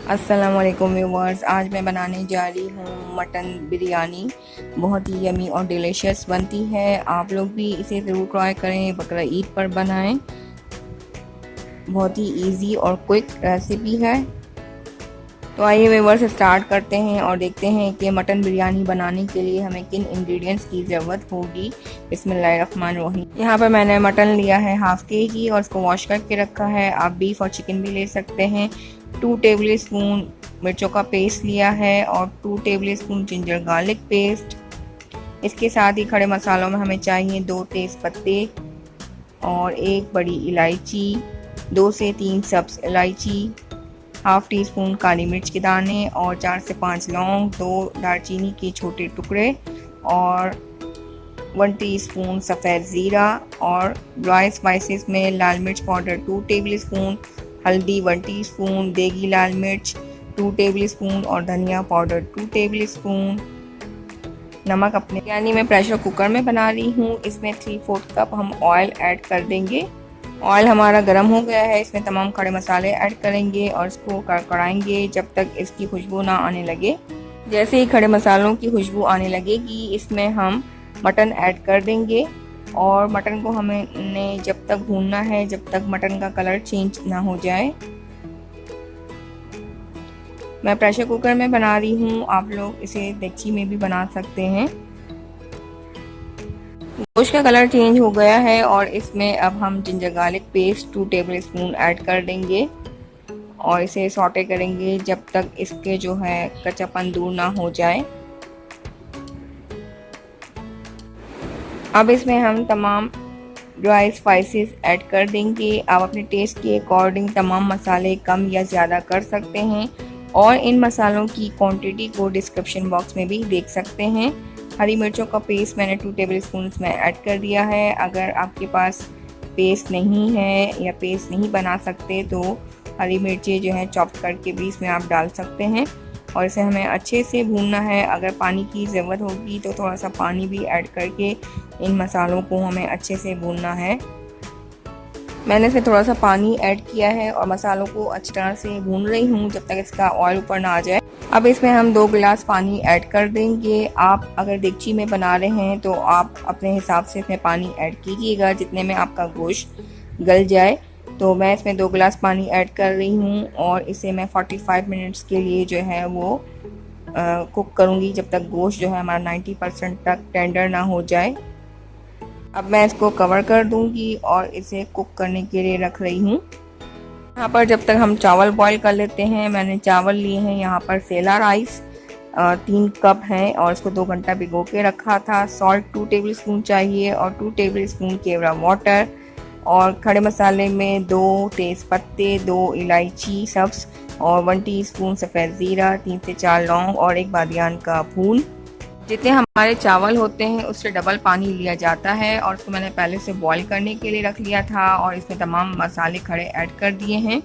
अस्सलामुअलैकुम व्यूवर्स, आज मैं बनाने जा रही हूँ मटन बिरयानी। बहुत ही यमी और डिलीशियस बनती है। आप लोग भी इसे ज़रूर ट्राई करें, बकरा ईद पर बनाएं। बहुत ही इजी और क्विक रेसिपी है। तो आइए व्यूवर्स स्टार्ट करते हैं और देखते हैं कि मटन बिरयानी बनाने के लिए हमें किन इंग्रेडिएंट्स की ज़रूरत होगी। बिस्मिल्लाहिर्रहमानिर्रहीम। यहाँ पर मैंने मटन लिया है हाफ़ केजी और उसको वॉश करके रखा है। आप बीफ और चिकन भी ले सकते हैं। 2 टेबल स्पून मिर्चों का पेस्ट लिया है और 2 table spoon ginger garlic paste. इसके साथ ही खड़े मसालों में हमें चाहिए 2 तेज़ पत्ते और 1 बड़ी इलायची, 2 से 3 सब्ज़ इलायची, हाफ़ टी स्पून काली मिर्च के दाने और 4 से 5 लौंग, 2 दालचीनी के छोटे टुकड़े और 1 टीस्पून सफ़ेद ज़ीरा और ड्राई स्पाइसेस में लाल मिर्च पाउडर 2 टेबल स्पून, हल्दी 1 टीस्पून, देगी लाल मिर्च 2 टेबल स्पून और धनिया पाउडर 2 टेबल स्पून। नमक अपने, यानी मैं प्रेशर कुकर में बना रही हूँ। इसमें 3/4 कप हम ऑयल ऐड कर देंगे। ऑयल हमारा गर्म हो गया है। इसमें तमाम खड़े मसाले ऐड करेंगे और इसको कड़कड़ाएंगे जब तक इसकी खुशबू ना आने लगे। जैसे ही खड़े मसालों की खुशबू आने लगेगी, इसमें हम मटन ऐड कर देंगे और मटन को हमें जब तक भूनना है जब तक मटन का कलर चेंज ना हो जाए। मैं प्रेशर कुकर में बना रही हूँ, आप लोग इसे देगची में भी बना सकते हैं। गोश्त का कलर चेंज हो गया है और इसमें अब हम ginger garlic paste 2 table spoon add कर देंगे और इसे सौटे करेंगे जब तक इसके जो है कच्चापन दूर ना हो जाए। अब इसमें हम तमाम ड्राई स्पाइसेस ऐड कर देंगे। आप अपने टेस्ट के अकॉर्डिंग तमाम मसाले कम या ज़्यादा कर सकते हैं और इन मसालों की क्वांटिटी को डिस्क्रिप्शन बॉक्स में भी देख सकते हैं। हरी मिर्चों का पेस्ट मैंने 2 टेबल स्पून इसमें ऐड कर दिया है। अगर आपके पास पेस्ट नहीं है या पेस्ट नहीं बना सकते तो हरी मिर्ची जो है चॉप करके भी इसमें आप डाल सकते हैं और इसे हमें अच्छे से भूनना है। अगर पानी की ज़रूरत होगी तो थोड़ा सा पानी भी ऐड करके इन मसालों को हमें अच्छे से भूनना है। मैंने इसमें थोड़ा सा पानी ऐड किया है और मसालों को अच्छी तरह से भून रही हूँ जब तक इसका ऑयल ऊपर ना आ जाए। अब इसमें हम 2 गिलास पानी ऐड कर देंगे। आप अगर देगची में बना रहे हैं तो आप अपने हिसाब से इसमें पानी ऐड कीजिएगा जितने में आपका गोश्त गल जाए। तो मैं इसमें 2 गिलास पानी ऐड कर रही हूँ और इसे मैं 45 मिनट्स के लिए जो है वो कुक करूँगी जब तक गोश्त जो है हमारा 90% तक टेंडर ना हो जाए। अब मैं इसको कवर कर दूंगी और इसे कुक करने के लिए रख रही हूँ। यहाँ पर जब तक हम चावल बॉईल कर लेते हैं, मैंने चावल लिए हैं यहाँ पर सेला राइस 3 कप हैं और इसको 2 घंटा भिगो के रखा था। सॉल्ट 2 टेबल स्पून चाहिए और 2 टेबल स्पून केवड़ा वाटर और खड़े मसाले में 2 तेज़ पत्ते, 2 इलायची सब्ज़ और 1 टीस्पून सफ़ेद ज़ीरा, 3 से 4 लौंग और 1 बादियान का फूल। जितने हमारे चावल होते हैं उससे डबल पानी लिया जाता है और उसको मैंने पहले से बॉईल करने के लिए रख लिया था और इसमें तमाम मसाले खड़े ऐड कर दिए हैं।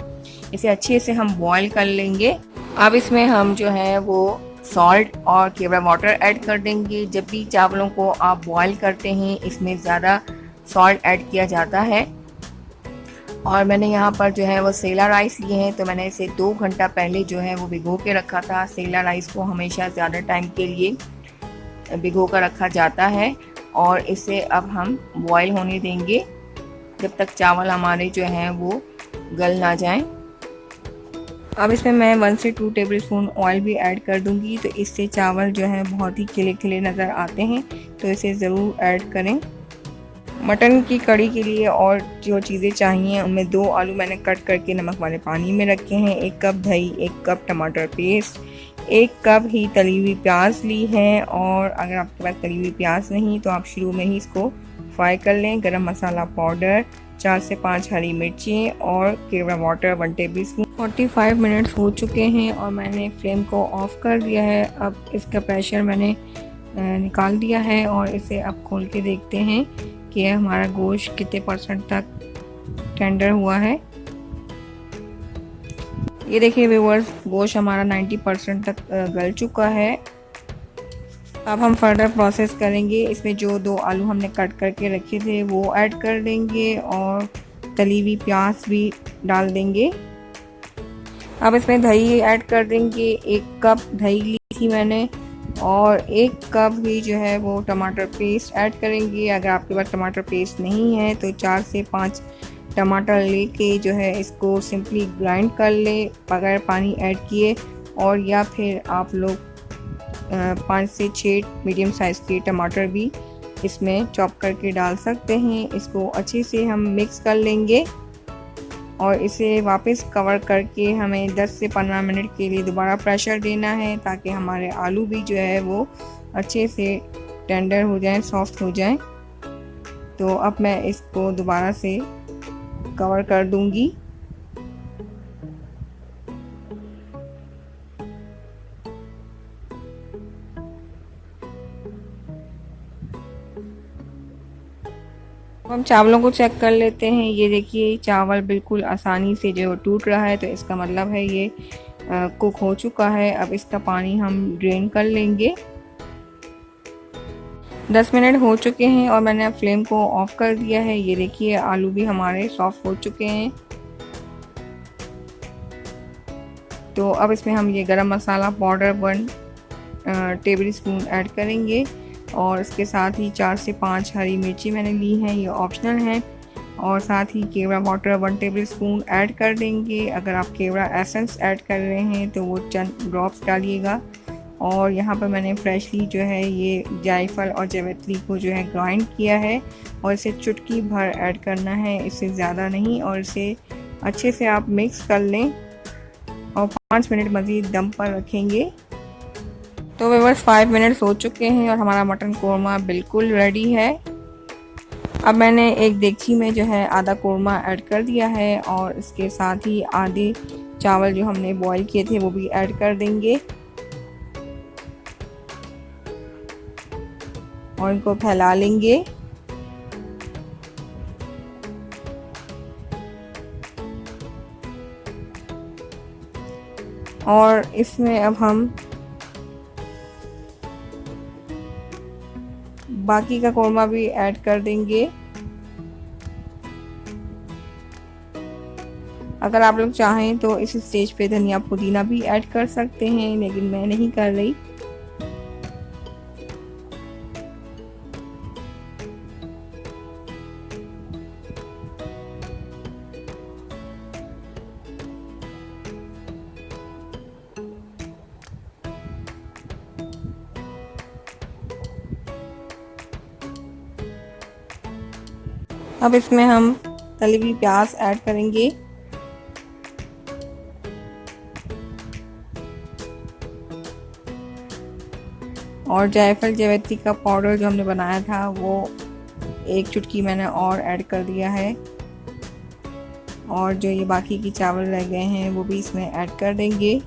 इसे अच्छे से हम बॉईल कर लेंगे। अब इसमें हम जो है वो सॉल्ट और केवड़ा वाटर ऐड कर देंगे। जब भी चावलों को आप बॉईल करते हैं इसमें ज़्यादा सॉल्ट ऐड किया जाता है। और मैंने यहाँ पर जो है वो सेला राइस लिए हैं तो मैंने इसे 2 घंटा पहले जो है वो भिगो के रखा था। सेला राइस को हमेशा ज़्यादा टाइम के लिए भिगो कर रखा जाता है और इसे अब हम बॉईल होने देंगे जब तक चावल हमारे जो हैं वो गल ना जाएं। अब इसमें मैं 1 से 2 टेबल स्पून ऑयल भी ऐड कर दूंगी तो इससे चावल जो है बहुत ही खिले खिले नज़र आते हैं, तो इसे ज़रूर ऐड करें। मटन की कड़ी के लिए और जो चीज़ें चाहिए उनमें 2 आलू मैंने कट करके नमक वाले पानी में रखे हैं, 1 कप दही, 1 कप टमाटर पेस्ट, 1 कप ही तली हुई प्याज ली है और अगर आपके पास तली हुई प्याज नहीं तो आप शुरू में ही इसको फ्राई कर लें। गरम मसाला पाउडर, 4 से 5 हरी मिर्ची और केवड़ा वाटर 1 टेबल स्पून। 45 मिनट्स हो चुके हैं और मैंने फ्लेम को ऑफ कर दिया है। अब इसका प्रेशर मैंने निकाल दिया है और इसे अब खोल के देखते हैं कि हमारा गोश्त कितने % तक टेंडर हुआ है। ये देखिए व्यूअर्स, गोश्त हमारा 90% तक गल चुका है। अब हम फर्दर प्रोसेस करेंगे। इसमें जो 2 आलू हमने कट करके रखे थे वो ऐड कर देंगे और तली हुई प्याज भी डाल देंगे। अब इसमें दही ऐड कर देंगे। 1 कप दही ली थी मैंने और 1 कप ही जो है वो टमाटर पेस्ट ऐड करेंगे। अगर आपके पास टमाटर पेस्ट नहीं है तो 4 से 5 टमाटर लेके जो है इसको सिंपली ग्राइंड कर ले बगैर पानी ऐड किए, और या फिर आप लोग 5 से 6 मीडियम साइज़ के टमाटर भी इसमें चॉप करके डाल सकते हैं। इसको अच्छे से हम मिक्स कर लेंगे और इसे वापस कवर करके हमें 10 से 15 मिनट के लिए दोबारा प्रेशर देना है, ताकि हमारे आलू भी जो है वो अच्छे से टेंडर हो जाएं, सॉफ्ट हो जाएं। तो अब मैं इसको दोबारा से कवर कर दूंगी। हम चावलों को चेक कर लेते हैं। ये देखिए चावल बिल्कुल आसानी से जो टूट रहा है, तो इसका मतलब है ये कुक हो चुका है। अब इसका पानी हम ड्रेन कर लेंगे। 10 मिनट हो चुके हैं और मैंने फ्लेम को ऑफ कर दिया है। ये देखिए आलू भी हमारे सॉफ्ट हो चुके हैं। तो अब इसमें हम ये गरम मसाला पाउडर 1 टेबल स्पून ऐड करेंगे और इसके साथ ही 4 से 5 हरी मिर्ची मैंने ली हैं, ये ऑप्शनल है। और साथ ही केवड़ा वाटर 1 टेबल स्पून ऐड कर देंगे। अगर आप केवड़ा एसेंस ऐड कर रहे हैं तो वो चंद ड्रॉप्स डालिएगा। और यहाँ पर मैंने फ्रेशली जो है ये जायफल और जावित्री को जो है ग्राइंड किया है और इसे चुटकी भर ऐड करना है, इससे ज़्यादा नहीं। और इसे अच्छे से आप मिक्स कर लें और 5 मिनट मज़ीद दम पर रखेंगे। तो व्यूअर्स 5 मिनट्स हो चुके हैं और हमारा मटन कोरमा बिल्कुल रेडी है। अब मैंने एक देगची में जो है आधा कोरमा ऐड कर दिया है और इसके साथ ही आधे चावल जो हमने बॉईल किए थे वो भी ऐड कर देंगे और इनको फैला लेंगे। और इसमें अब हम बाकी का कोरमा भी ऐड कर देंगे। अगर आप लोग चाहें तो इस स्टेज पे धनिया पुदीना भी ऐड कर सकते हैं, लेकिन मैं नहीं कर रही। अब इसमें हम तली हुई प्याज ऐड करेंगे और जायफल जावित्री का पाउडर जो हमने बनाया था वो 1 चुटकी मैंने और ऐड कर दिया है। और जो ये बाकी की चावल रह गए हैं वो भी इसमें ऐड कर देंगे।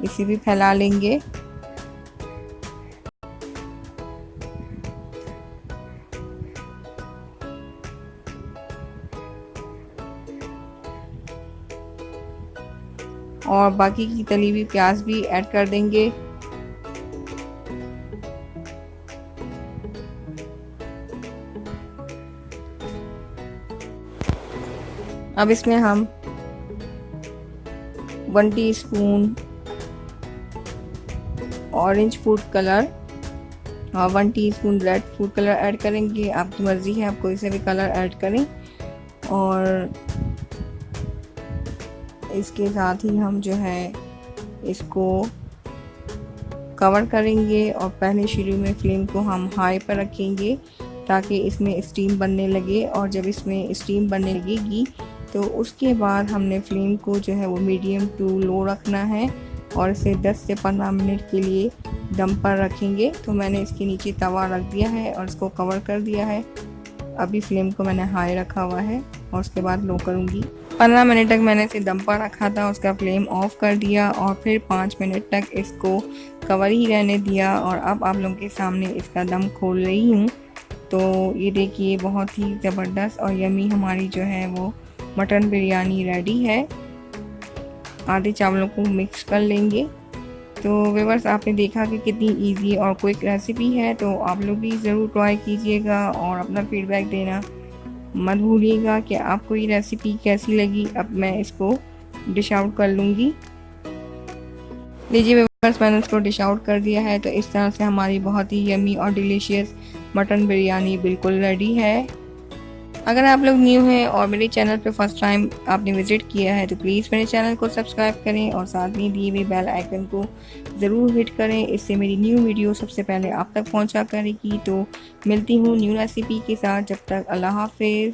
इसे भी फैला लेंगे। और बाकी की तली हुई प्याज भी ऐड कर देंगे। अब इसमें हम 1 टीस्पून ऑरेंज फूड कलर और 1 teaspoon red food colour add करेंगे। आपकी मर्ज़ी है, आप कोई से भी कलर ऐड करें। और इसके साथ ही हम जो है इसको कवर करेंगे और पहले शुरू में फ्लेम को हम हाई पर रखेंगे ताकि इसमें स्टीम बनने लगे। और जब इसमें स्टीम बनने लगेगी तो उसके बाद हमने फ्लेम को जो है वो मीडियम टू लो रखना है और इसे 10 से 15 मिनट के लिए दम पर रखेंगे। तो मैंने इसके नीचे तवा रख दिया है और इसको कवर कर दिया है। अभी फ्लेम को मैंने हाई रखा हुआ है और उसके बाद लो करूँगी। 15 मिनट तक मैंने इसे दम पर रखा था, उसका फ्लेम ऑफ कर दिया और फिर 5 मिनट तक इसको कवर ही रहने दिया। और अब आप लोगों के सामने इसका दम खोल रही हूँ। तो ये देखिए बहुत ही ज़बरदस्त और यमी हमारी जो है वो मटन बिरयानी रेडी है। आधे चावलों को मिक्स कर लेंगे तो व्यूअर्स आपने देखा कि कितनी इजी और क्विक रेसिपी है, तो आप लोग भी ज़रूर ट्राई कीजिएगा और अपना फीडबैक देना मत भूलिएगा कि आपको ये रेसिपी कैसी लगी। अब मैं इसको डिश आउट कर लूँगी। लीजिए व्यूअर्स, मैंने इसको डिश आउट कर दिया है। तो इस तरह से हमारी बहुत ही यमी और डिलीशियस मटन बिरयानी बिल्कुल रेडी है। अगर आप लोग न्यू हैं और मेरे चैनल पे फर्स्ट टाइम आपने विज़िट किया है तो प्लीज़ मेरे चैनल को सब्सक्राइब करें और साथ में दिए हुए बेल आइकन को ज़रूर हिट करें। इससे मेरी न्यू वीडियो सबसे पहले आप तक पहुंचा करेगी। तो मिलती हूँ न्यू रेसिपी के साथ, जब तक अल्लाह हाफिज़।